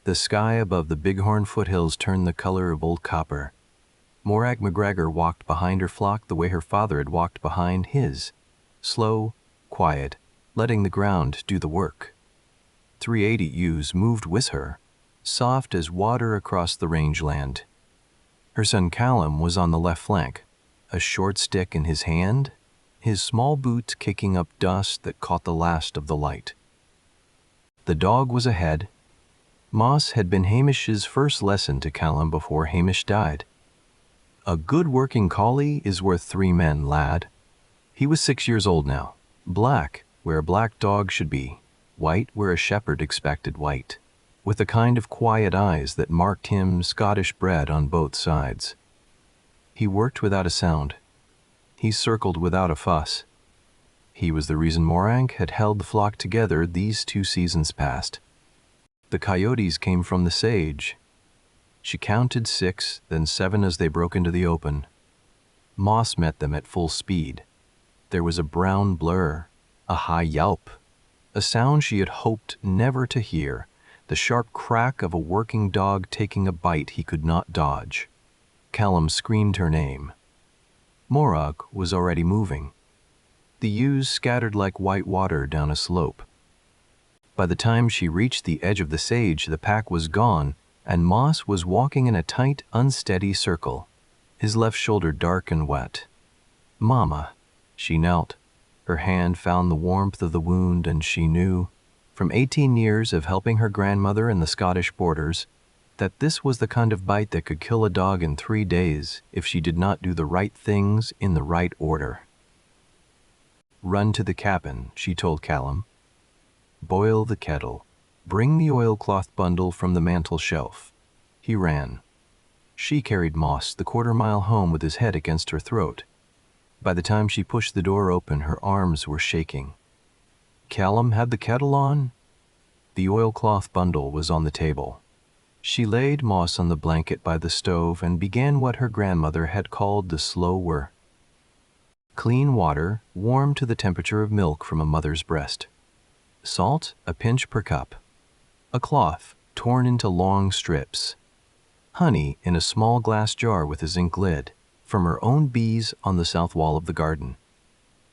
The sky above the Big Horn Foothills turned the color of old copper. Morag McGregor walked behind her flock the way her father had walked behind his, slow, quiet, letting the ground do the work. 380 ewes moved with her, soft as water across the rangeland. Her son Callum was on the left flank, a short stick in his hand, his small boots kicking up dust that caught the last of the light. The dog was ahead. Moss had been Hamish's first lesson to Callum before Hamish died. A good working collie is worth 3 men, lad. He was 6 years old now, black where a black dog should be, white where a shepherd expected white, with the kind of quiet eyes that marked him Scottish bred on both sides. He worked without a sound. He circled without a fuss. He was the reason Morag had held the flock together these 2 seasons past. The coyotes came from the sage. She counted 6, then 7 as they broke into the open. Moss met them at full speed. There was a brown blur, a high yelp, a sound she had hoped never to hear, the sharp crack of a working dog taking a bite he could not dodge. Callum screamed her name. Morag was already moving. The ewes scattered like white water down a slope. By the time she reached the edge of the sage, the pack was gone, and Moss was walking in a tight, unsteady circle, his left shoulder dark and wet. "Mama," she knelt. Her hand found the warmth of the wound, and she knew, from 18 years of helping her grandmother in the Scottish borders, that this was the kind of bite that could kill a dog in 3 days if she did not do the right things in the right order. "Run to the cabin," she told Callum. "Boil the kettle. Bring the oilcloth bundle from the mantel shelf." He ran. She carried Moss the quarter-mile home with his head against her throat. By the time she pushed the door open, her arms were shaking. Callum had the kettle on. The oilcloth bundle was on the table. She laid Moss on the blanket by the stove and began what her grandmother had called the slow work. Clean water, warm to the temperature of milk from a mother's breast. Salt, a pinch per cup. A cloth, torn into long strips. Honey in a small glass jar with a zinc lid, from her own bees on the south wall of the garden.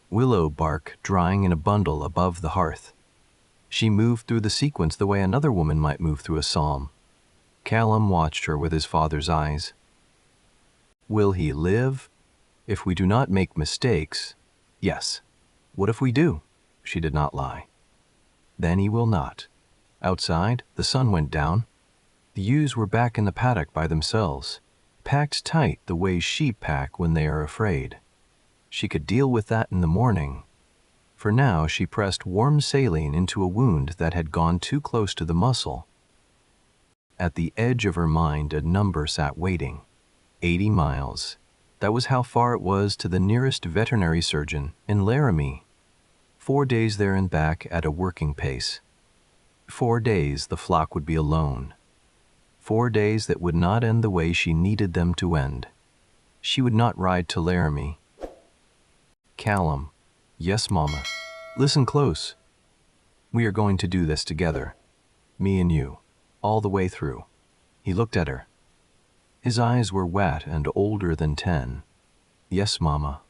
Willow bark drying in a bundle above the hearth. She moved through the sequence the way another woman might move through a psalm. Callum watched her with his father's eyes. "Will he live? If we do not make mistakes, yes. What if we do?" She did not lie. "Then he will not." Outside, the sun went down. The ewes were back in the paddock by themselves, packed tight the way sheep pack when they are afraid. She could deal with that in the morning. For now, she pressed warm saline into a wound that had gone too close to the muscle. At the edge of her mind, a number sat waiting. 80 miles. That was how far it was to the nearest veterinary surgeon in Laramie. 4 days there and back at a working pace. 4 days the flock would be alone. 4 days that would not end the way she needed them to end. She would not ride to Laramie. "Callum." "Yes, Mama." "Listen close. We are going to do this together. Me and you. All the way through." He looked at her. His eyes were wet and older than 10. "Yes, Mama."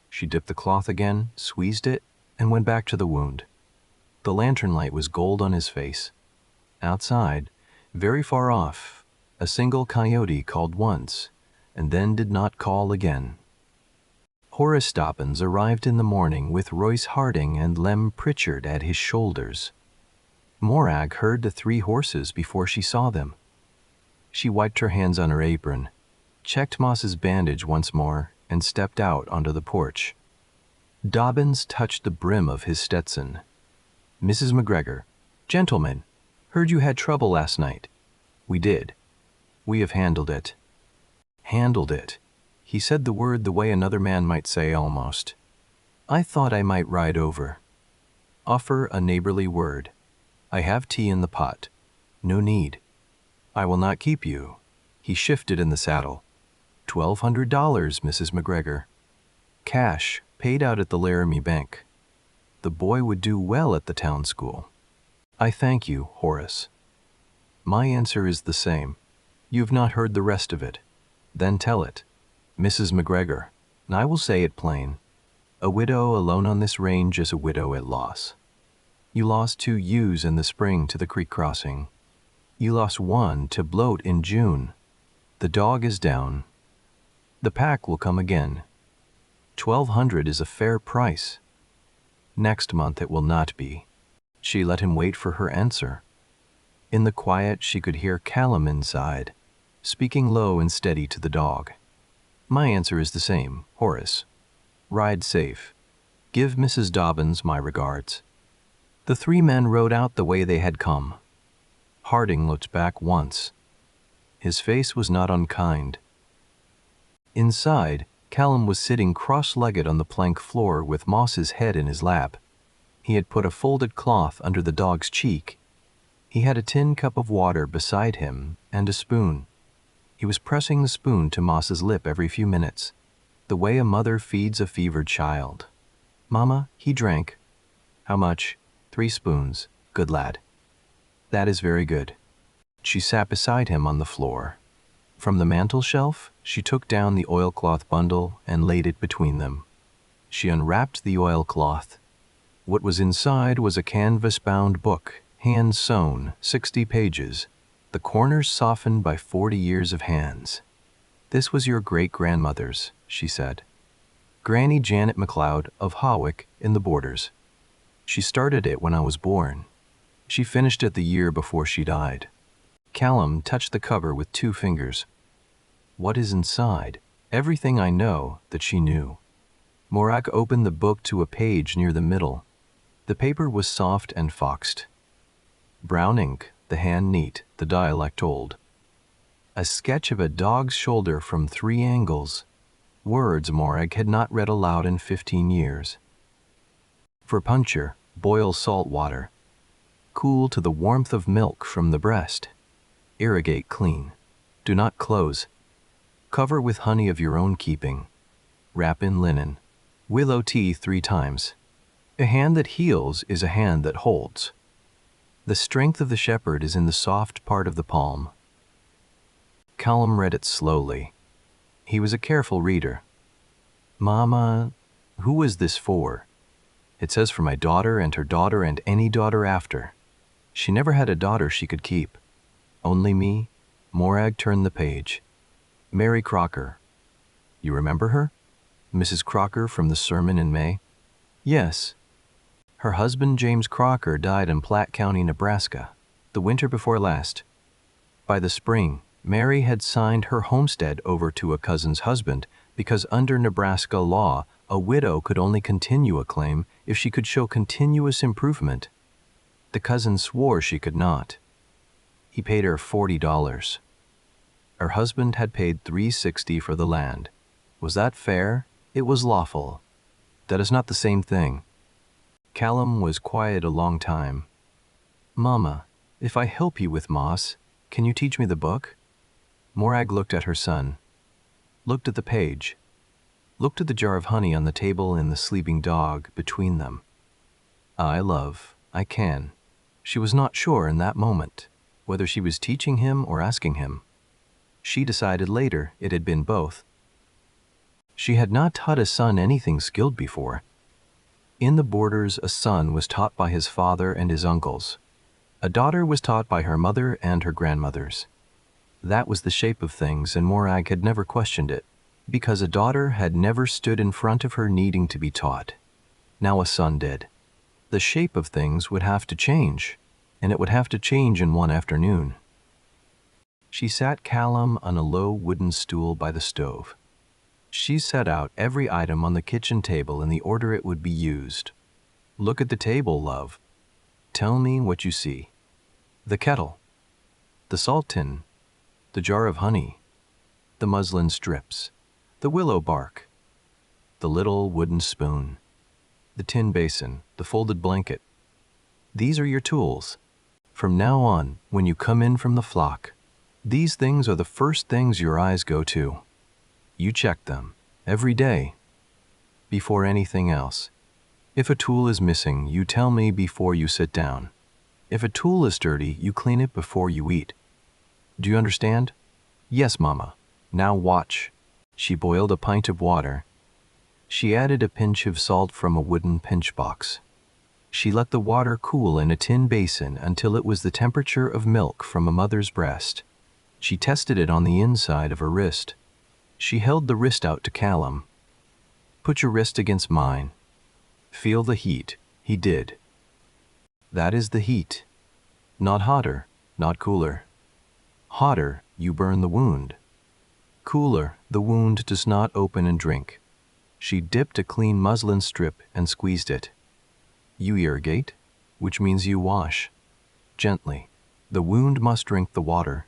She dipped the cloth again, squeezed it, and went back to the wound. The lantern light was gold on his face. Outside, very far off, a single coyote called once, and then did not call again. Horace Dobbins arrived in the morning with Royce Harding and Lem Pritchard at his shoulders. Morag heard the 3 horses before she saw them. She wiped her hands on her apron, checked Moss's bandage once more, and stepped out onto the porch. Dobbins touched the brim of his Stetson. "Mrs. McGregor, gentlemen, heard you had trouble last night." "We did. We have handled it." Handled it. He said the word the way another man might say almost. "I thought I might ride over. Offer a neighborly word. I have tea in the pot. No need. I will not keep you." He shifted in the saddle. $1,200, Mrs. McGregor. Cash, paid out at the Laramie Bank. The boy would do well at the town school. "I thank you, Horace." My answer is the same. You've not heard the rest of it. Then tell it. Mrs. McGregor, and I will say it plain. A widow alone on this range is a widow at loss. You lost 2 ewes in the spring to the creek crossing. You lost 1 to bloat in June. The dog is down. The pack will come again. 1,200 is a fair price. Next month it will not be. She let him wait for her answer. In the quiet she could hear Callum inside, speaking low and steady to the dog. My answer is the same, Horace. Ride safe. Give Mrs. Dobbins my regards. The 3 men rode out the way they had come. Harding looked back once. His face was not unkind. Inside, Callum was sitting cross-legged on the plank floor with Moss's head in his lap. He had put a folded cloth under the dog's cheek. He had a tin cup of water beside him and a spoon. He was pressing the spoon to Moss's lip every few minutes, the way a mother feeds a fevered child. Mama, he drank. How much? 3 spoons. Good lad. That is very good. She sat beside him on the floor. From the mantel shelf, she took down the oilcloth bundle and laid it between them. She unwrapped the oilcloth. What was inside was a canvas-bound book, hand-sewn, 60 pages, the corners softened by 40 years of hands. This was your great-grandmother's, she said. Granny Janet MacLeod of Hawick in the Borders. She started it when I was born. She finished it the year before she died. Callum touched the cover with 2 fingers. What is inside? Everything I know that she knew. Morag opened the book to a page near the middle. The paper was soft and foxed. Brown ink, the hand neat, the dialect old. A sketch of a dog's shoulder from 3 angles. Words Morag had not read aloud in 15 years. For puncture, boil salt water. Cool to the warmth of milk from the breast. Irrigate clean. Do not close. Cover with honey of your own keeping. Wrap in linen. Willow tea 3 times. A hand that heals is a hand that holds. The strength of the shepherd is in the soft part of the palm. Callum read it slowly. He was a careful reader. Mama, who is this for? It says for my daughter and her daughter and any daughter after. She never had a daughter she could keep. Only me? Morag turned the page. Mary Crocker. You remember her? Mrs. Crocker from the sermon in May? Yes. Her husband James Crocker died in Platte County, Nebraska, the winter before last. By the spring, Mary had signed her homestead over to a cousin's husband because under Nebraska law, a widow could only continue a claim if she could show continuous improvement. The cousin swore she could not. He paid her $40. Her husband had paid $360 for the land. Was that fair? It was lawful. That is not the same thing. Callum was quiet a long time. Mama, if I help you with Moss, can you teach me the book? Morag looked at her son, looked at the page, looked at the jar of honey on the table and the sleeping dog between them. I can. She was not sure in that moment whether she was teaching him or asking him. She decided later it had been both. She had not taught a son anything skilled before. In the Borders, a son was taught by his father and his uncles. A daughter was taught by her mother and her grandmothers. That was the shape of things, and Morag had never questioned it, because a daughter had never stood in front of her needing to be taught. Now a son did. The shape of things would have to change, and it would have to change in one afternoon. She sat Callum on a low wooden stool by the stove. She set out every item on the kitchen table in the order it would be used. Look at the table, love. Tell me what you see. The kettle, the salt tin, the jar of honey, the muslin strips, the willow bark, the little wooden spoon, the tin basin, the folded blanket. These are your tools. From now on, when you come in from the flock, these things are the first things your eyes go to. You check them, every day, before anything else. If a tool is missing, you tell me before you sit down. If a tool is dirty, you clean it before you eat. Do you understand? Yes, Mama. Now watch. She boiled a pint of water. She added a pinch of salt from a wooden pinch box. She let the water cool in a tin basin until it was the temperature of milk from a mother's breast. She tested it on the inside of her wrist. She held the wrist out to Callum. Put your wrist against mine. Feel the heat. He did. That is the heat. Not hotter, not cooler. Hotter, you burn the wound. Cooler, the wound does not open and drink. She dipped a clean muslin strip and squeezed it. You irrigate, which means you wash. Gently. The wound must drink the water.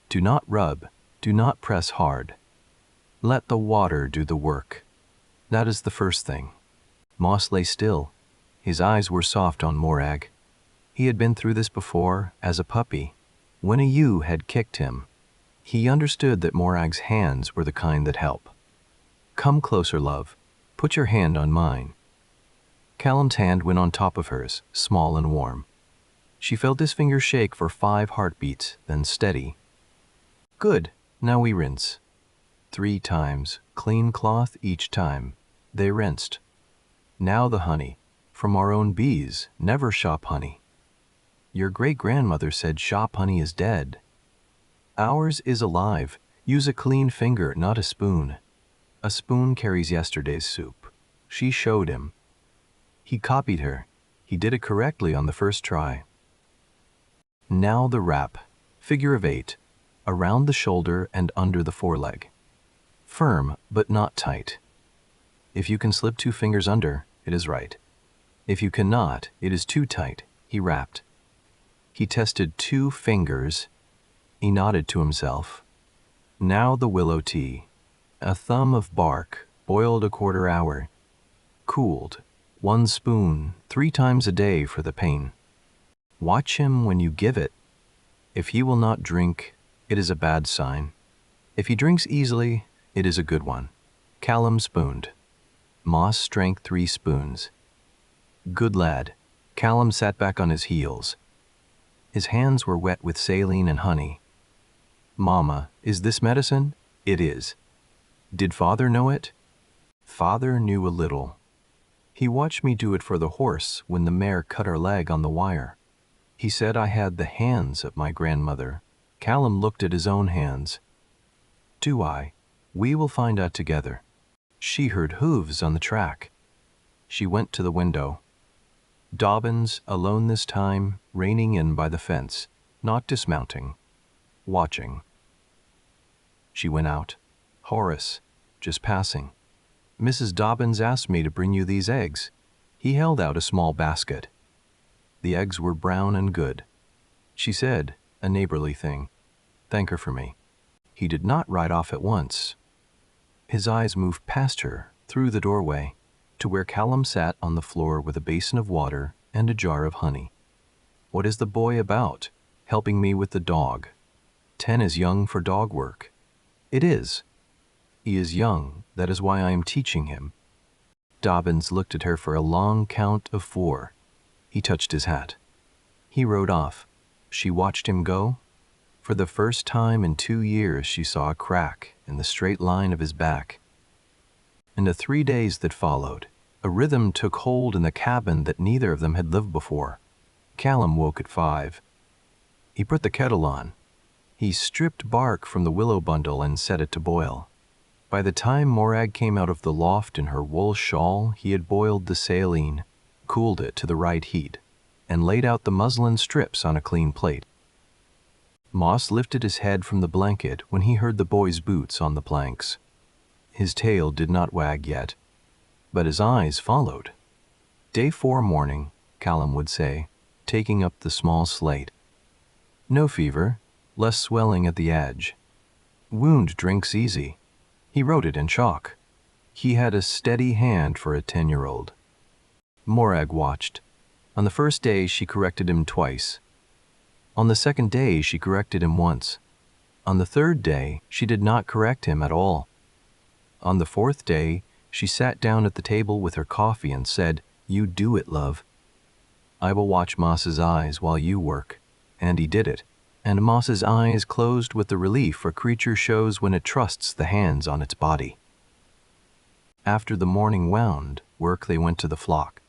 Do not rub, do not press hard. Let the water do the work. That is the first thing. Moss lay still. His eyes were soft on Morag. He had been through this before, as a puppy, when a ewe had kicked him. He understood that Morag's hands were the kind that help. Come closer, love. Put your hand on mine. Callum's hand went on top of hers, small and warm. She felt his fingers shake for 5 heartbeats, then steady. Good. Now we rinse. 3 times, clean cloth each time. They rinsed. Now the honey. From our own bees, never shop honey. Your great-grandmother said shop honey is dead. Ours is alive. Use a clean finger, not a spoon. A spoon carries yesterday's soup. She showed him. He copied her. He did it correctly on the first try. Now the wrap. Figure of 8. Around the shoulder and under the foreleg. Firm, but not tight. If you can slip 2 fingers under, it is right. If you cannot, it is too tight. He rapped. He tested 2 fingers. He nodded to himself. Now the willow tea. A thumb of bark, boiled a 1/4 hour. Cooled. 1 spoon, 3 times a day for the pain. Watch him when you give it. If he will not drink, it is a bad sign. If he drinks easily, it is a good one. Callum spooned. Moss drank 3 spoons. Good lad. Callum sat back on his heels. His hands were wet with saline and honey. Mama, is this medicine? It is. Did father know it? Father knew a little. He watched me do it for the horse when the mare cut her leg on the wire. He said I had the hands of my grandmother. Callum looked at his own hands. Do I? We will find out together. She heard hooves on the track. She went to the window. Dobbins, alone this time, reining in by the fence, not dismounting, watching. She went out. Horace, just passing. Mrs. Dobbins asked me to bring you these eggs. He held out a small basket. The eggs were brown and good. She said, a neighborly thing, thank her for me. He did not ride off at once. His eyes moved past her, through the doorway, to where Callum sat on the floor with a basin of water and a jar of honey. What is the boy about? Helping me with the dog. 10 is young for dog work. It is. He is young, that is why I am teaching him. Dobbins looked at her for a long count of 4. He touched his hat. He rode off. She watched him go. For the first time in 2 years she saw a crack in the straight line of his back. In the 3 days that followed, a rhythm took hold in the cabin that neither of them had lived before. Callum woke at 5. He put the kettle on. He stripped bark from the willow bundle and set it to boil. By the time Morag came out of the loft in her wool shawl, he had boiled the saline, cooled it to the right heat, and laid out the muslin strips on a clean plate. Moss lifted his head from the blanket when he heard the boy's boots on the planks. His tail did not wag yet, but his eyes followed. Day 4 morning, Callum would say, taking up the small slate. No fever, less swelling at the edge. Wound drinks easy. He wrote it in chalk. He had a steady hand for a 10-year-old. Morag watched. On the first day she corrected him twice. On the second day she corrected him once. On the third day she did not correct him at all. On the 4th day she sat down at the table with her coffee and said, "You do it, love. I will watch Moss's eyes while you work." And he did it, and Moss's eyes closed with the relief a creature shows when it trusts the hands on its body. After the morning wound, work they went to the flock.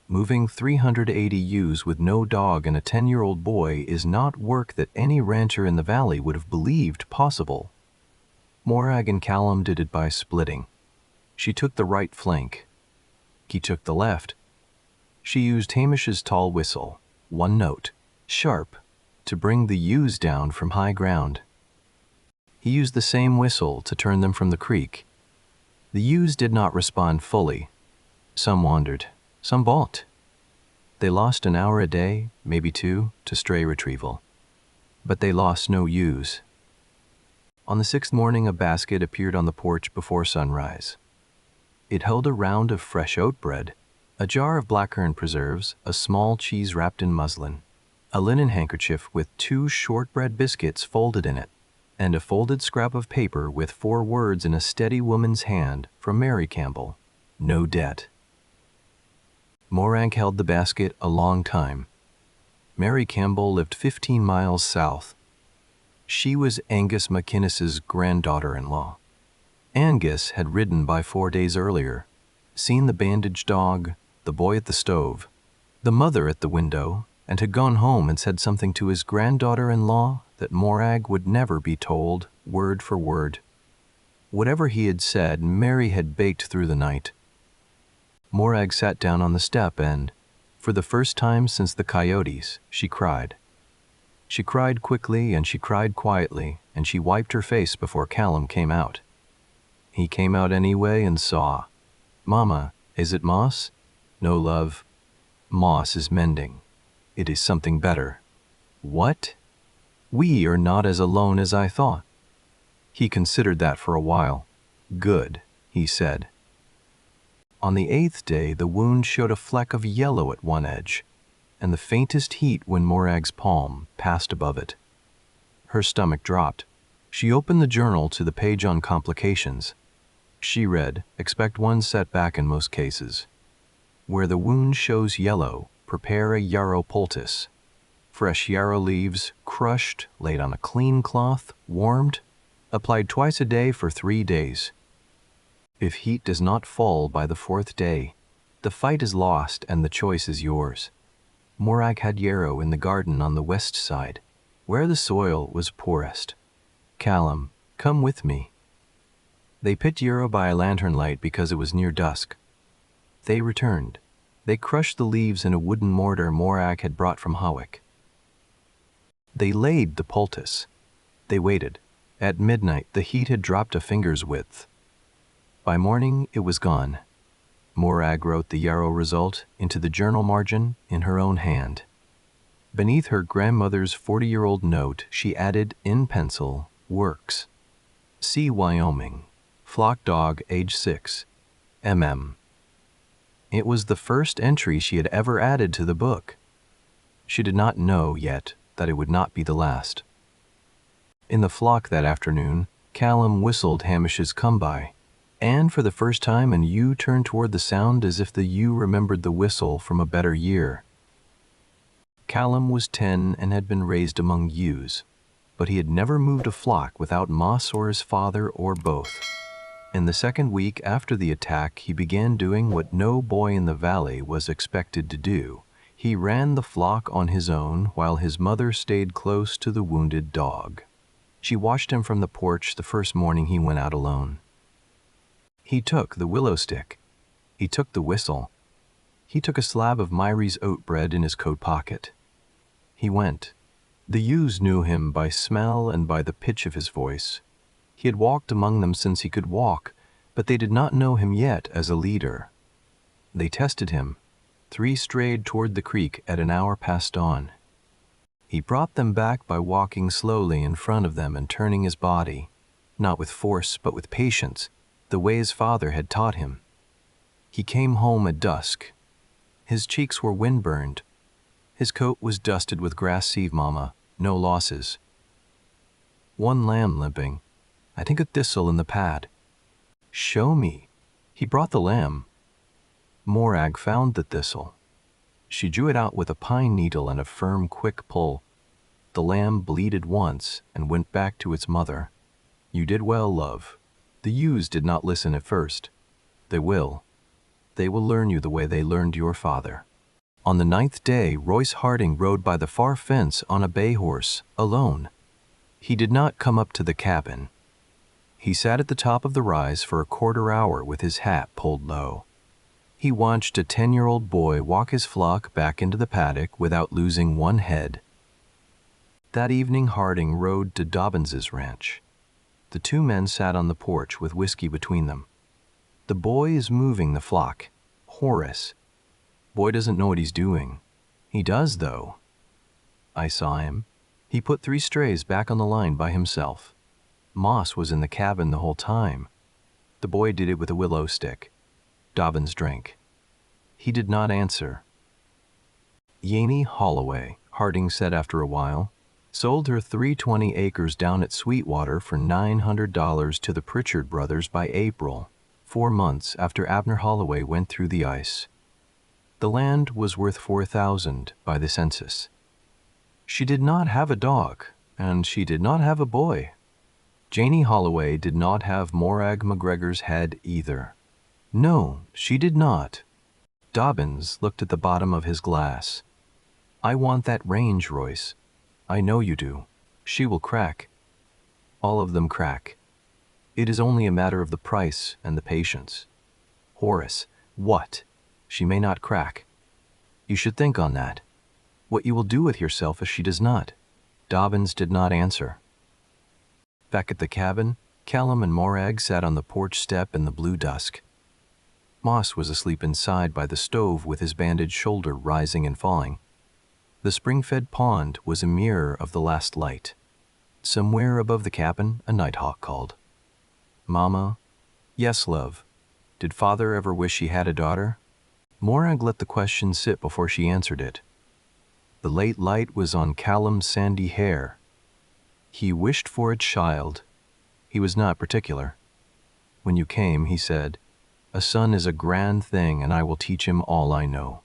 Moving 380 ewes with no dog and a 10-year-old boy is not work that any rancher in the valley would have believed possible. Morag and Callum did it by splitting. She took the right flank. He took the left. She used Hamish's tall whistle, one note, sharp, to bring the ewes down from high ground. He used the same whistle to turn them from the creek. The ewes did not respond fully. Some wandered, some balked. They lost an hour a day, maybe 2, to stray retrieval. But they lost no ewes. On the 6th morning, a basket appeared on the porch before sunrise. It held a round of fresh oat bread, a jar of blackcurrant preserves, a small cheese wrapped in muslin, a linen handkerchief with 2 shortbread biscuits folded in it, and a folded scrap of paper with 4 words in a steady woman's hand from Mary Campbell, "No debt." Morag held the basket a long time. Mary Campbell lived 15 miles south. She was Angus McInnes's granddaughter-in-law. Angus had ridden by 4 days earlier, seen the bandaged dog, the boy at the stove, the mother at the window, and had gone home and said something to his granddaughter-in-law that Morag would never be told, word for word. Whatever he had said, Mary had baked through the night. Morag sat down on the step and, for the first time since the coyotes, she cried. She cried quickly and she cried quietly, and she wiped her face before Callum came out. He came out anyway and saw. "Mama, is it Moss?" "No, love. Moss is mending. It is something better." "What?" "We are not as alone as I thought." He considered that for a while. "Good," he said. On the 8th day, the wound showed a fleck of yellow at one edge, and the faintest heat when Morag's palm passed above it. Her stomach dropped. She opened the journal to the page on complications. She read, "Expect 1 setback in most cases. Where the wound shows yellow, prepare a yarrow poultice. Fresh yarrow leaves, crushed, laid on a clean cloth, warmed, applied twice a day for 3 days. If heat does not fall by the 4th day, the fight is lost and the choice is yours." Morag had yarrow in the garden on the west side, where the soil was poorest. "Callum, come with me." They picked yarrow by a lantern light because it was near dusk. They returned. They crushed the leaves in a wooden mortar Morag had brought from Hawick. They laid the poultice. They waited. At midnight, the heat had dropped a finger's width. By morning, it was gone. Morag wrote the yarrow result into the journal margin in her own hand. Beneath her grandmother's 40-year-old note, she added in pencil, "Works. See Wyoming. Flock dog, age 6. MM." It was the first entry she had ever added to the book. She did not know yet that it would not be the last. In the flock that afternoon, Callum whistled Hamish's come-by, and for the first time an ewe turned toward the sound as if the ewe remembered the whistle from a better year. Callum was 10 and had been raised among ewes, but he had never moved a flock without Moss or his father or both. In the 2nd week after the attack, he began doing what no boy in the valley was expected to do. He ran the flock on his own while his mother stayed close to the wounded dog. She watched him from the porch the first morning he went out alone. He took the willow stick. He took the whistle. He took a slab of Myrie's oat bread in his coat pocket. He went. The ewes knew him by smell and by the pitch of his voice. He had walked among them since he could walk, but they did not know him yet as a leader. They tested him. 3 strayed toward the creek at an hour past dawn. He brought them back by walking slowly in front of them and turning his body, not with force but with patience, the way his father had taught him. He came home at dusk. His cheeks were windburned. His coat was dusted with grass seed, Mama, no losses. 1 lamb limping. I think a thistle in the pad. Show me. He brought the lamb. Morag found the thistle. She drew it out with a pine needle and a firm, quick pull. The lamb bleated once and went back to its mother. You did well, love. The ewes did not listen at first. They will. They will learn you the way they learned your father. On the 9th day, Royce Harding rode by the far fence on a bay horse, alone. He did not come up to the cabin. He sat at the top of the rise for a quarter hour with his hat pulled low. He watched a 10-year-old boy walk his flock back into the paddock without losing one head. That evening Harding rode to Dobbins's ranch. The two men sat on the porch with whiskey between them. The boy is moving the flock. Horace. Boy doesn't know what he's doing. He does, though. I saw him. He put 3 strays back on the line by himself. Moss was in the cabin the whole time. The boy did it with a willow stick. Dobbins drank. He did not answer. Yaney Holloway, Harding said after a while, sold her 320 acres down at Sweetwater for $900 to the Pritchard brothers by April, 4 months after Abner Holloway went through the ice. The land was worth $4,000 by the census. She did not have a dog, and she did not have a boy. Janie Holloway did not have Morag McGregor's head either. No, she did not. Dobbins looked at the bottom of his glass. I want that range, Royce. I know you do. She will crack. All of them crack. It is only a matter of the price and the patience. Horace, what? She may not crack. You should think on that. What you will do with yourself if she does not. Dobbins did not answer. Back at the cabin, Callum and Morag sat on the porch step in the blue dusk. Moss was asleep inside by the stove with his bandaged shoulder rising and falling. The spring-fed pond was a mirror of the last light. Somewhere above the cabin, a nighthawk called. Mama? Yes, love. Did father ever wish he had a daughter? Morag let the question sit before she answered it. The late light was on Callum's sandy hair. He wished for a child. He was not particular. When you came, he said, a son is a grand thing, and I will teach him all I know.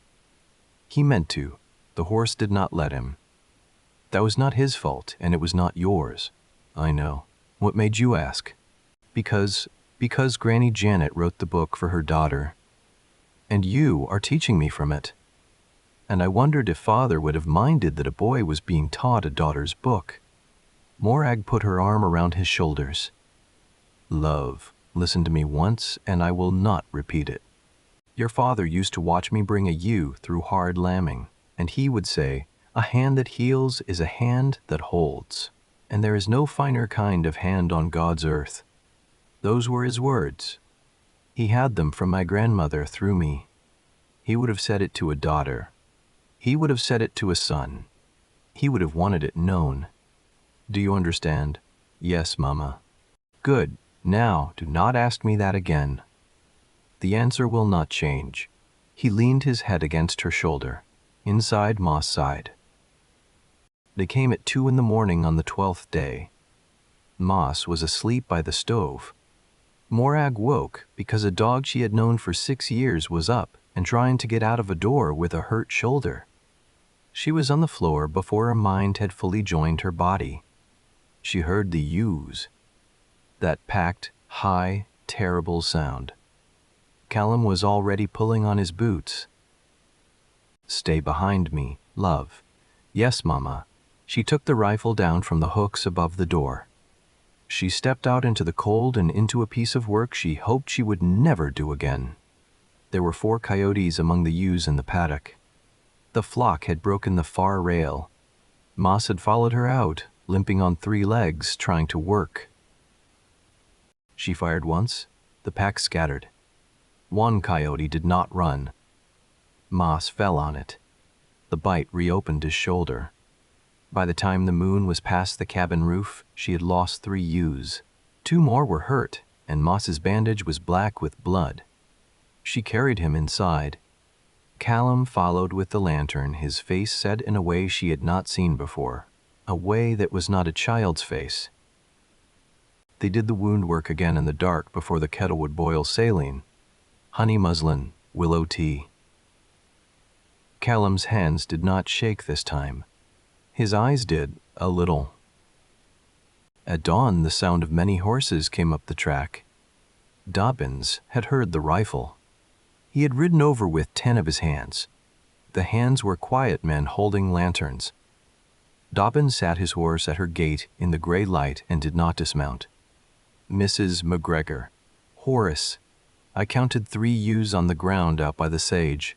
He meant to. The horse did not let him. That was not his fault, and it was not yours. I know. What made you ask? Because Granny Janet wrote the book for her daughter. And you are teaching me from it. And I wondered if father would have minded that a boy was being taught a daughter's book. Morag put her arm around his shoulders. Love, listen to me once, and I will not repeat it. Your father used to watch me bring a ewe through hard lambing, and he would say, a hand that heals is a hand that holds, and there is no finer kind of hand on God's earth. Those were his words. He had them from my grandmother through me. He would have said it to a daughter. He would have said it to a son. He would have wanted it known. Do you understand? Yes, Mama. Good. Now, do not ask me that again. The answer will not change. He leaned his head against her shoulder. Inside, Moss sighed. They came at 2 a.m. on the 12th day. Moss was asleep by the stove. Morag woke because a dog she had known for 6 years was up and trying to get out of a door with a hurt shoulder. She was on the floor before her mind had fully joined her body. She heard the ewes. That packed, high, terrible sound. Callum was already pulling on his boots. Stay behind me, love. Yes, Mama. She took the rifle down from the hooks above the door. She stepped out into the cold and into a piece of work she hoped she would never do again. There were 4 coyotes among the ewes in the paddock. The flock had broken the far rail. Moss had followed her out, limping on 3 legs, trying to work. She fired once. The pack scattered. One coyote did not run. Moss fell on it. The bite reopened his shoulder. By the time the moon was past the cabin roof, she had lost 3 ewes. 2 more were hurt, and Moss's bandage was black with blood. She carried him inside. Callum followed with the lantern, his face set in a way she had not seen before, a way that was not a child's face. They did the wound work again in the dark before the kettle would boil saline, honey muslin, willow tea. Callum's hands did not shake this time. His eyes did, A little. At dawn, the sound of many horses came up the track. Dobbins had heard the rifle. He had ridden over with 10 of his hands. The hands were quiet men holding lanterns. Dobbins sat his horse at her gate in the gray light and did not dismount. Mrs. McGregor. Horace. I counted 3 ewes on the ground out by the sage.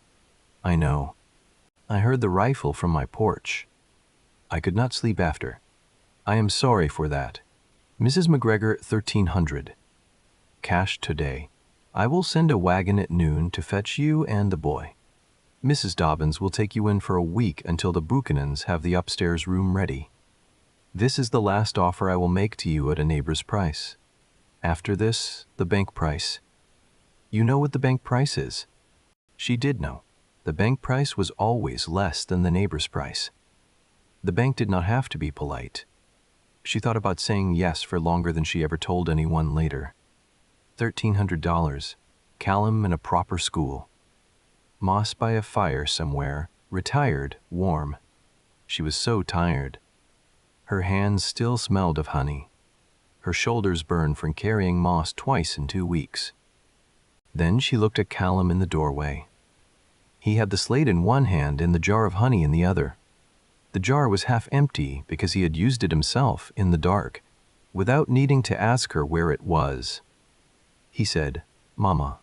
I know. I heard the rifle from my porch. I could not sleep after. I am sorry for that. Mrs. McGregor, 1300. Cash today. I will send a wagon at noon to fetch you and the boy. Mrs. Dobbins will take you in for a week until the Buchanans have the upstairs room ready. This is the last offer I will make to you at a neighbor's price. After this, the bank price. You know what the bank price is? She did know. The bank price was always less than the neighbor's price. The bank did not have to be polite. She thought about saying yes for longer than she ever told anyone later. $1,300. Callum in a proper school. Moss by a fire somewhere, retired, warm. She was so tired. Her hands still smelled of honey. Her shoulders burned from carrying moss twice in 2 weeks. Then she looked at Callum in the doorway. He had the slate in one hand and the jar of honey in the other. The jar was half empty because he had used it himself in the dark, without needing to ask her where it was. He said, "Mama,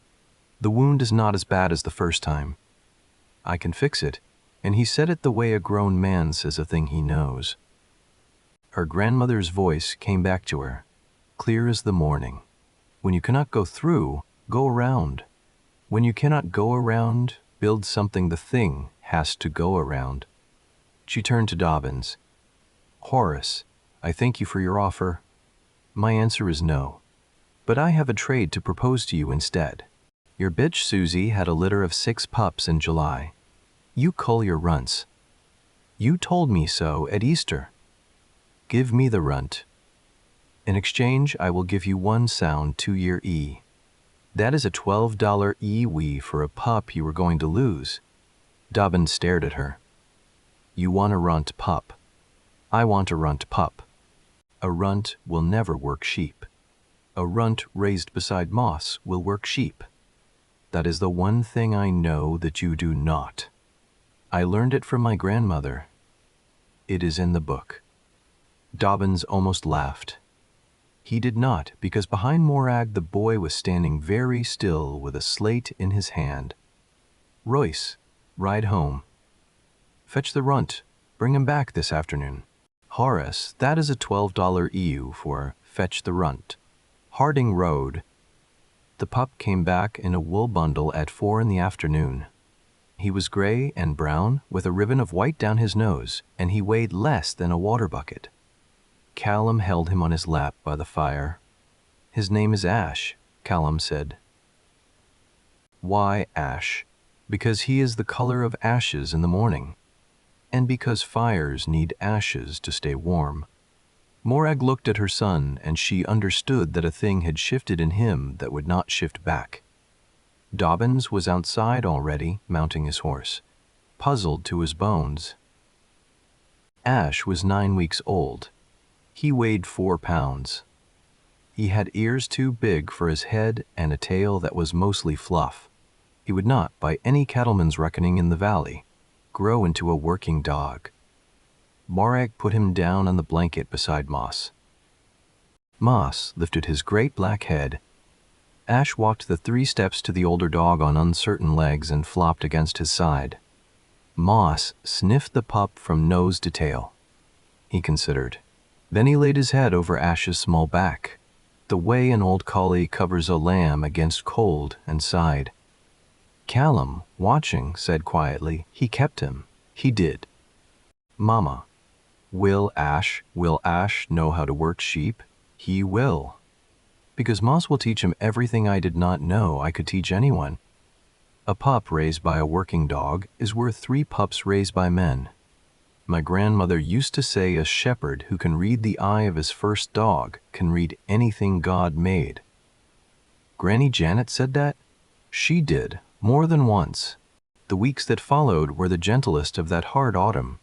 the wound is not as bad as the first time. I can fix it," and he said it the way a grown man says a thing he knows. Her grandmother's voice came back to her, clear as the morning. When you cannot go through, go around. When you cannot go around, build something the thing has to go around. She turned to Dobbins. Horace, I thank you for your offer. My answer is no. But I have a trade to propose to you instead. Your bitch Susie had a litter of 6 pups in July. You cull your runts. You told me so at Easter. Give me the runt. In exchange, I will give you 1 sound 2-year E. That is a $12 EWE for a pup you were going to lose. Dobbins stared at her. You want a runt pup. I want a runt pup. A runt will never work sheep. A runt raised beside moss will work sheep. That is the one thing I know that you do not. I learned it from my grandmother. It is in the book. Dobbins almost laughed. He did not, because behind Morag the boy was standing very still with a slate in his hand. Royce, ride home. Fetch the runt. Bring him back this afternoon. Horace, that is a $12 EU for fetch the runt. Harding Road. The pup came back in a wool bundle at 4 in the afternoon. He was gray and brown with a ribbon of white down his nose, and he weighed less than a water bucket. Callum held him on his lap by the fire. His name is Ash, Callum said. Why Ash? Because he is the color of ashes in the morning, and because fires need ashes to stay warm. Morag looked at her son, and she understood that a thing had shifted in him that would not shift back. Dobbins was outside already, mounting his horse, puzzled to his bones. Ash was 9 weeks old. He weighed 4 pounds. He had ears too big for his head and a tail that was mostly fluff. He would not, by any cattleman's reckoning in the valley, grow into a working dog. Morag put him down on the blanket beside Moss. Moss lifted his great black head. Ash walked the 3 steps to the older dog on uncertain legs and flopped against his side. Moss sniffed the pup from nose to tail. He considered. Then he laid his head over Ash's small back, the way an old collie covers a lamb against cold, and sighed. Callum, watching, said quietly, he kept him. He did. Mama, will Ash know how to work sheep? He will. Because Moss will teach him everything I did not know I could teach anyone. A pup raised by a working dog is worth 3 pups raised by men. My grandmother used to say a shepherd who can read the eye of his first dog can read anything God made. Granny Janet said that? She did, more than once. The weeks that followed were the gentlest of that hard autumn.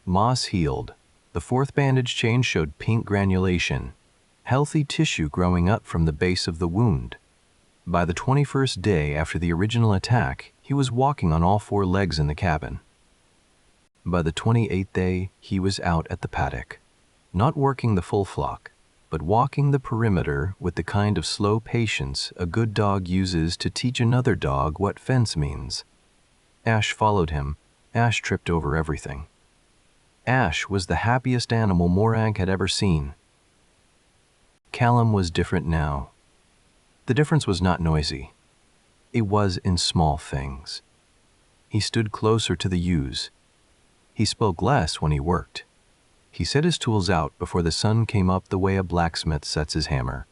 Moss healed. The fourth bandage chain showed pink granulation, healthy tissue growing up from the base of the wound. By the 21st day after the original attack, he was walking on all four legs in the cabin. By the 28th day, he was out at the paddock, not working the full flock, but walking the perimeter with the kind of slow patience a good dog uses to teach another dog what fence means. Ash followed him. Ash tripped over everything. Ash was the happiest animal Morag had ever seen. Callum was different now. The difference was not noisy. It was in small things. He stood closer to the ewes. He spoke less when he worked. He set his tools out before the sun came up the way a blacksmith sets his hammer.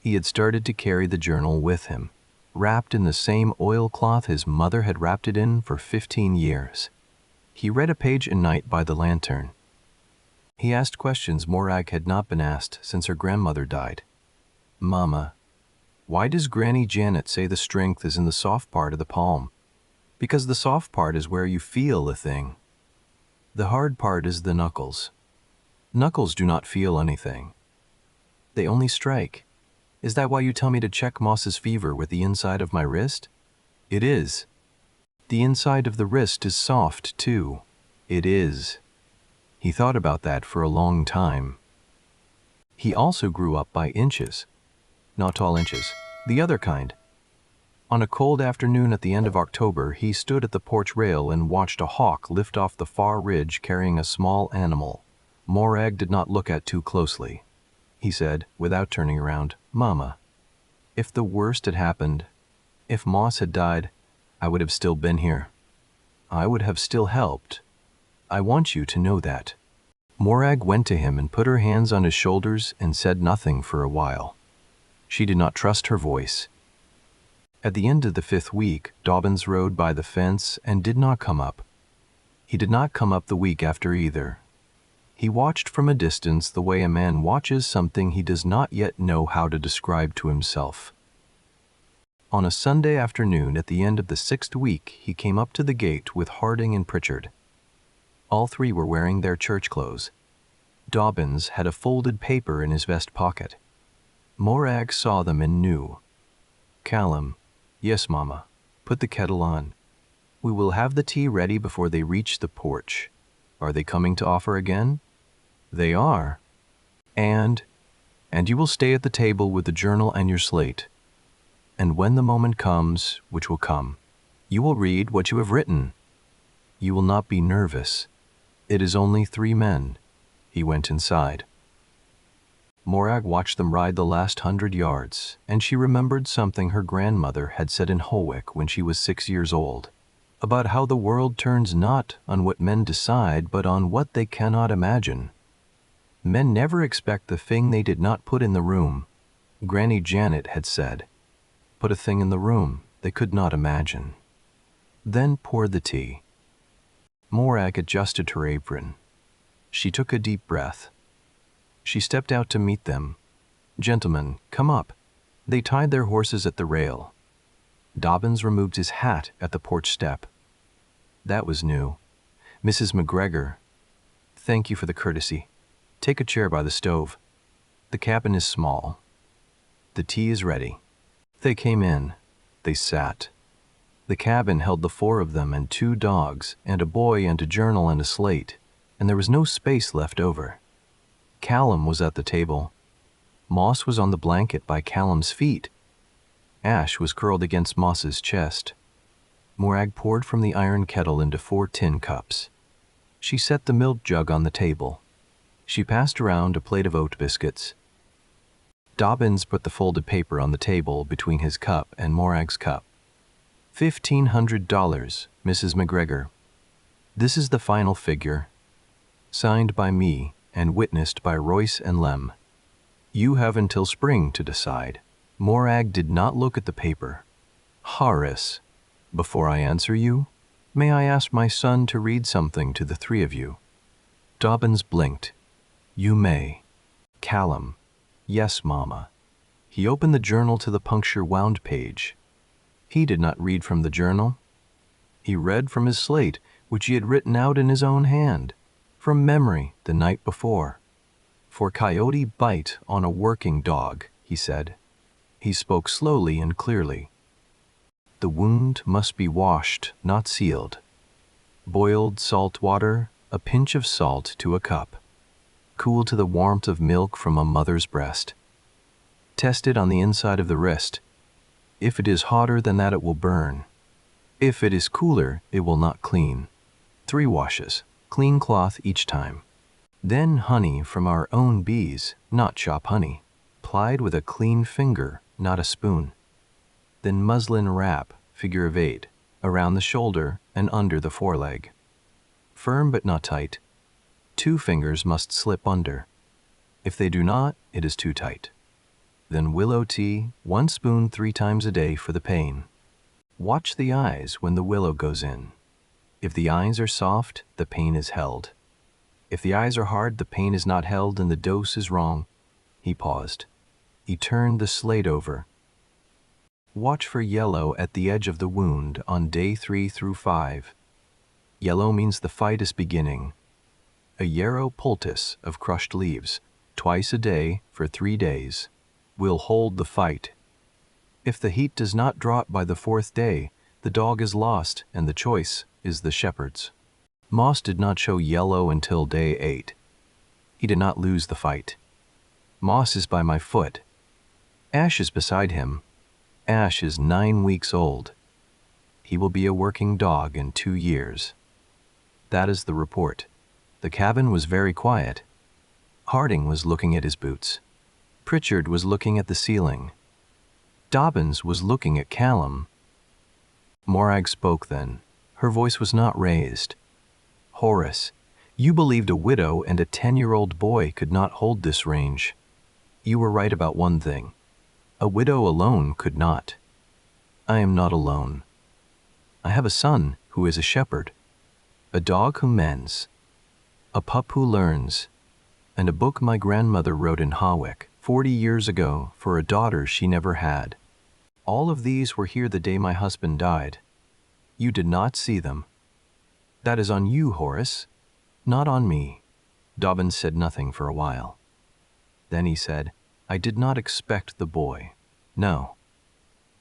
He had started to carry the journal with him, wrapped in the same oilcloth his mother had wrapped it in for 15 years. He read a page a night by the lantern. He asked questions Morag had not been asked since her grandmother died. Mama, why does Granny Janet say the strength is in the soft part of the palm? Because the soft part is where you feel a thing. The hard part is the knuckles. Knuckles do not feel anything. They only strike. Is that why you tell me to check Moss's fever with the inside of my wrist? It is. The inside of the wrist is soft, too. It is. He thought about that for a long time. He also grew up by inches. Not tall inches, the other kind. On a cold afternoon at the end of October, he stood at the porch rail and watched a hawk lift off the far ridge carrying a small animal Morag did not look at too closely. He said, without turning around, Mama, if the worst had happened, if Moss had died, I would have still been here. I would have still helped. I want you to know that. Morag went to him and put her hands on his shoulders and said nothing for a while. She did not trust her voice. At the end of the 5th week, Dobbins rode by the fence and did not come up. He did not come up the week after either. He watched from a distance the way a man watches something he does not yet know how to describe to himself. On a Sunday afternoon at the end of the 6th week, he came up to the gate with Harding and Pritchard. All three were wearing their church clothes. Dobbins had a folded paper in his vest pocket. Morag saw them and knew. Callum, yes, Mama, put the kettle on. We will have the tea ready before they reach the porch. Are they coming to offer again? They are. And you will stay at the table with the journal and your slate. And when the moment comes, which will come, you will read what you have written. You will not be nervous. It is only 3 men. He went inside. Morag watched them ride the last 100 yards, and she remembered something her grandmother had said in Holwick when she was 6 years old, about how the world turns not on what men decide, but on what they cannot imagine. Men never expect the thing they did not put in the room. Granny Janet had said, put a thing in the room they could not imagine. Then poured the tea. Morag adjusted her apron. She took a deep breath. She stepped out to meet them. Gentlemen, come up. They tied their horses at the rail. Dobbins removed his hat at the porch step. That was new. Mrs. McGregor, thank you for the courtesy. Take a chair by the stove. The cabin is small. The tea is ready. They came in. They sat. The cabin held the 4 of them and 2 dogs and a boy and a journal and a slate, and there was no space left over. Callum was at the table. Moss was on the blanket by Callum's feet. Ash was curled against Moss's chest. Morag poured from the iron kettle into 4 tin cups. She set the milk jug on the table. She passed around a plate of oat biscuits. Dobbins put the folded paper on the table between his cup and Morag's cup. $1,500, Mrs. McGregor. This is the final figure. Signed by me and witnessed by Royce and Lem. You have until spring to decide. Morag did not look at the paper. Horace, before I answer you, may I ask my son to read something to the 3 of you? Dobbins blinked. You may. Callum, yes, Mama. He opened the journal to the puncture-wound page. He did not read from the journal. He read from his slate, which he had written out in his own hand. From memory the night before. For Coyote bite on a working dog, he said. He spoke slowly and clearly. The wound must be washed, not sealed. Boiled salt water, a pinch of salt to a cup. Cool to the warmth of milk from a mother's breast. Tested on the inside of the wrist. If it is hotter than that, it will burn. If it is cooler, it will not clean. 3 washes, clean cloth each time. Then honey from our own bees, not shop honey, plied with a clean finger, not a spoon. Then muslin wrap, figure of 8, around the shoulder and under the foreleg. Firm but not tight. 2 fingers must slip under. If they do not, it is too tight. Then willow tea, 1 spoon 3 times a day for the pain. Watch the eyes when the willow goes in. If the eyes are soft, the pain is held. If the eyes are hard, the pain is not held and the dose is wrong. He paused. He turned the slate over. Watch for yellow at the edge of the wound on day 3 through 5. Yellow means the fight is beginning. A yarrow poultice of crushed leaves, twice a day for 3 days, will hold the fight. If the heat does not drop by the 4th day, the dog is lost and the choice is the shepherd's. Moss did not show yellow until day 8. He did not lose the fight. Moss is by my foot. Ash is beside him. Ash is 9 weeks old. He will be a working dog in 2 years. That is the report. The cabin was very quiet. Harding was looking at his boots. Pritchard was looking at the ceiling. Dobbins was looking at Callum. Morag spoke then. Her voice was not raised. Horace, you believed a widow and a 10-year-old boy could not hold this range. You were right about one thing. A widow alone could not. I am not alone. I have a son who is a shepherd, a dog who mends, a pup who learns, and a book my grandmother wrote in Hawick 40 years ago for a daughter she never had. All of these were here the day my husband died. You did not see them. That is on you, Horace, not on me. Dobbins said nothing for a while. Then he said, I did not expect the boy. No.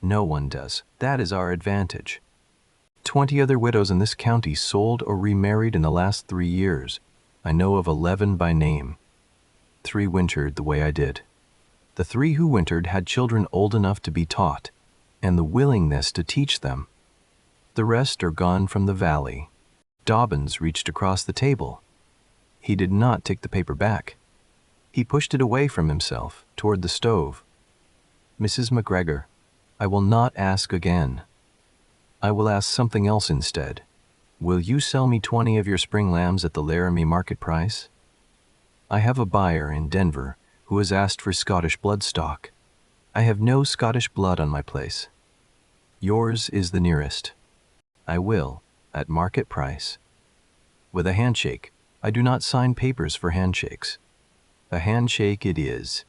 No one does. That is our advantage. 20 other widows in this county sold or remarried in the last 3 years. I know of 11 by name. 3 wintered the way I did. The 3 who wintered had children old enough to be taught, and the willingness to teach them. The rest are gone from the valley. Dobbins reached across the table. He did not take the paper back. He pushed it away from himself, toward the stove. Mrs. McGregor, I will not ask again. I will ask something else instead. Will you sell me 20 of your spring lambs at the Laramie market price? I have a buyer in Denver who has asked for Scottish bloodstock. I have no Scottish blood on my place. Yours is the nearest. I will, at market price. With a handshake. I do not sign papers for handshakes. A handshake it is.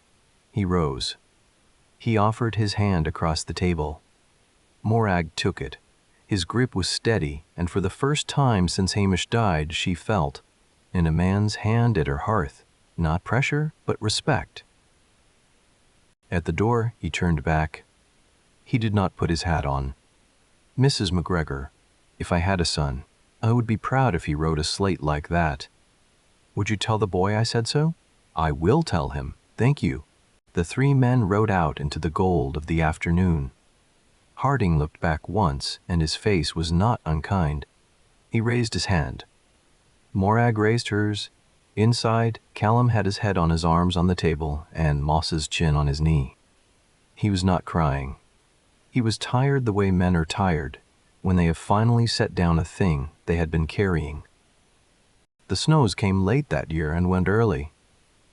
He rose. He offered his hand across the table. Morag took it. His grip was steady, and for the first time since Hamish died, she felt, in a man's hand at her hearth, not pressure, but respect. At the door, he turned back. He did not put his hat on. Mrs. McGregor, if I had a son, I would be proud if he wrote a slate like that. Would you tell the boy I said so? I will tell him, thank you. The 3 men rode out into the gold of the afternoon. Harding looked back once, and his face was not unkind. He raised his hand. Morag raised hers. Inside, Callum had his head on his arms on the table and Moss's chin on his knee. He was not crying. He was tired the way men are tired when they have finally set down a thing they had been carrying. The snows came late that year and went early.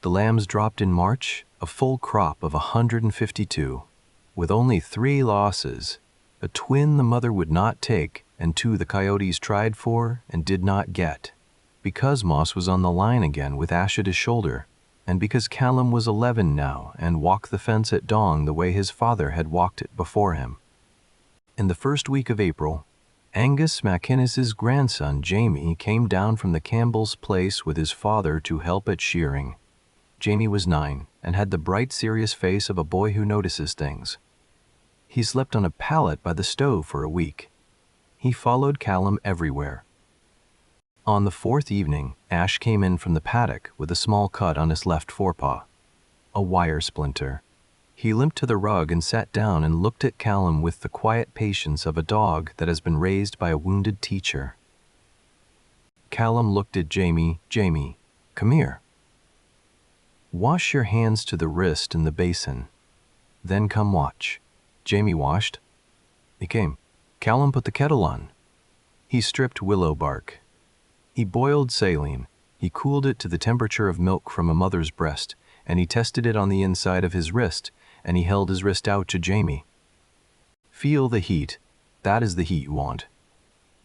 The lambs dropped in March, a full crop of 152, with only 3 losses, a twin the mother would not take and 2 the coyotes tried for and did not get, because Moss was on the line again with Ash at his shoulder, and because Callum was 11 now and walked the fence at dawn the way his father had walked it before him. In the first week of April, Angus McInnes's grandson, Jamie, came down from the Campbell's place with his father to help at shearing. Jamie was 9 and had the bright, serious face of a boy who notices things. He slept on a pallet by the stove for a week. He followed Callum everywhere. On the 4th evening, Ash came in from the paddock with a small cut on his left forepaw. A wire splinter. He limped to the rug and sat down and looked at Callum with the quiet patience of a dog that has been raised by a wounded teacher. Callum looked at Jamie. Jamie, come here. Wash your hands to the wrist in the basin. Then come watch. Jamie washed. He came. Callum put the kettle on. He stripped willow bark. He boiled saline. He cooled it to the temperature of milk from a mother's breast, and he tested it on the inside of his wrist, and he held his wrist out to Jamie. Feel the heat. That is the heat you want.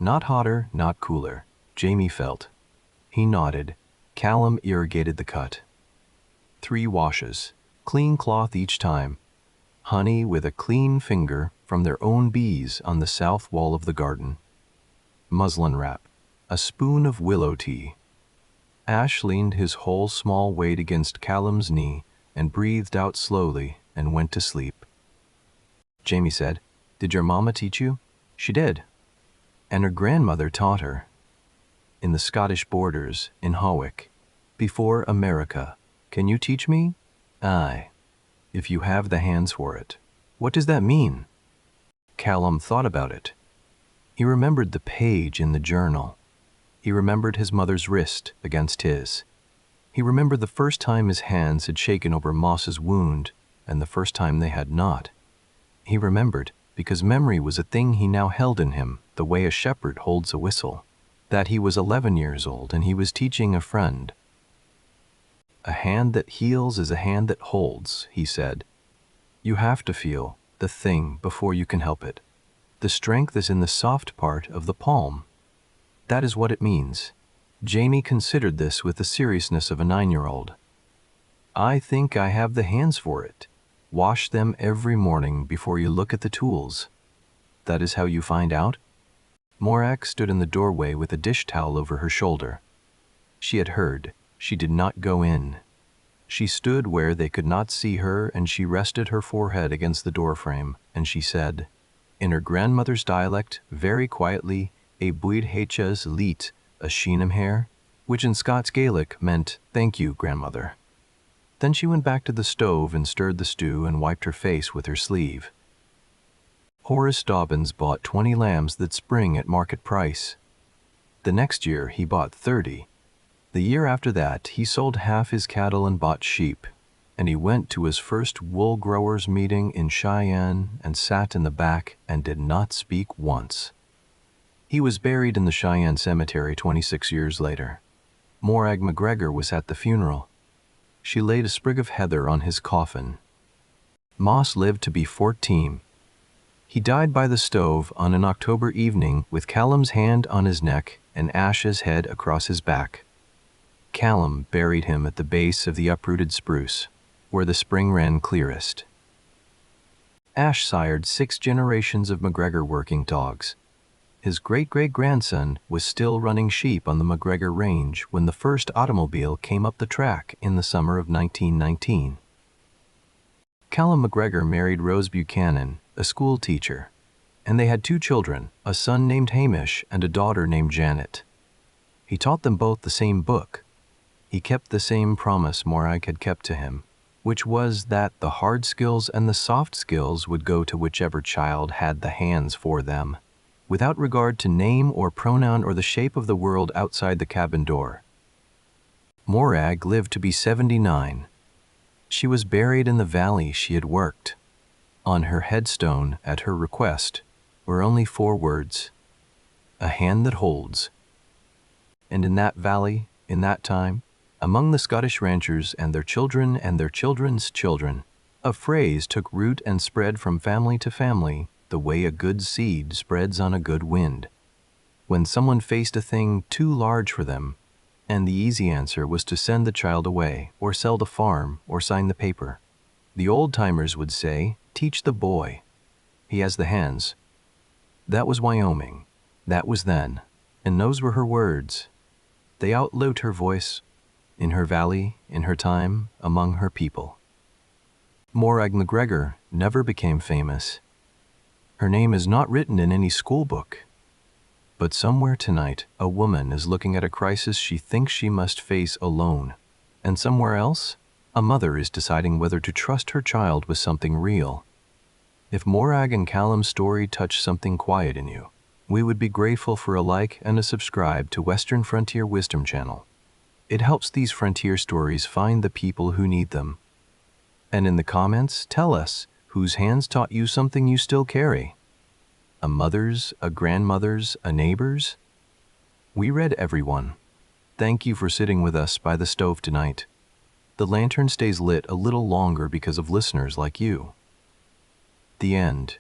Not hotter, not cooler. Jamie felt. He nodded. Callum irrigated the cut. 3 washes. Clean cloth each time. Honey with a clean finger from their own bees on the south wall of the garden. Muslin wrap. A spoon of willow tea. Ash leaned his whole small weight against Callum's knee and breathed out slowly and went to sleep. Jamie said, "Did your mama teach you?" "She did. And her grandmother taught her. In the Scottish borders, in Hawick. Before America. Can you teach me?" "Aye. If you have the hands for it." "What does that mean?" Callum thought about it. He remembered the page in the journal. He remembered his mother's wrist against his. He remembered the first time his hands had shaken over Moss's wound and the first time they had not. He remembered because memory was a thing he now held in him, the way a shepherd holds a whistle, that he was 11 years old and he was teaching a friend. "A hand that heals is a hand that holds," he said. "You have to feel the thing before you can help it. The strength is in the soft part of the palm. That is what it means." Jamie considered this with the seriousness of a 9-year-old. "I think I have the hands for it. Wash them every morning before you look at the tools. That is how you find out?" Morag stood in the doorway with a dish towel over her shoulder. She had heard. She did not go in. She stood where they could not see her, and she rested her forehead against the doorframe, and she said, in her grandmother's dialect, very quietly, "A buid hechas leet, a sheenam hair," which in Scots Gaelic meant, "Thank you, grandmother." Then she went back to the stove and stirred the stew and wiped her face with her sleeve. Horace Dobbins bought 20 lambs that spring at market price. The next year he bought 30. The year after that he sold half his cattle and bought sheep, and he went to his first wool growers' meeting in Cheyenne and sat in the back and did not speak once. He was buried in the Cheyenne cemetery 26 years later. Morag McGregor was at the funeral. She laid a sprig of heather on his coffin. Moss lived to be 14. He died by the stove on an October evening with Callum's hand on his neck and Ash's head across his back. Callum buried him at the base of the uprooted spruce, where the spring ran clearest. Ash sired 6 generations of McGregor working dogs. His great-great-grandson was still running sheep on the McGregor Range when the first automobile came up the track in the summer of 1919. Callum McGregor married Rose Buchanan, a school teacher, and they had 2 children, a son named Hamish and a daughter named Janet. He taught them both the same book. He kept the same promise Morag had kept to him, which was that the hard skills and the soft skills would go to whichever child had the hands for them, without regard to name or pronoun or the shape of the world outside the cabin door. Morag lived to be 79. She was buried in the valley she had worked. On her headstone, at her request, were only 4 words: "A hand that holds." And in that valley, in that time, among the Scottish ranchers and their children and their children's children, a phrase took root and spread from family to family the way a good seed spreads on a good wind. When someone faced a thing too large for them, and the easy answer was to send the child away or sell the farm or sign the paper, the old-timers would say, "Teach the boy. He has the hands." That was Wyoming. That was then, and those were her words. They outlived her voice, in her valley, in her time, among her people. Morag McGregor never became famous. Her name is not written in any school book. But somewhere tonight, a woman is looking at a crisis she thinks she must face alone. And somewhere else, a mother is deciding whether to trust her child with something real. If Morag and Callum's story touched something quiet in you, we would be grateful for a like and a subscribe to Western Frontier Wisdom Channel. It helps these frontier stories find the people who need them. And in the comments, tell us whose hands taught you something you still carry. A mother's, a grandmother's, a neighbor's? We read everyone. Thank you for sitting with us by the stove tonight. The lantern stays lit a little longer because of listeners like you. The end.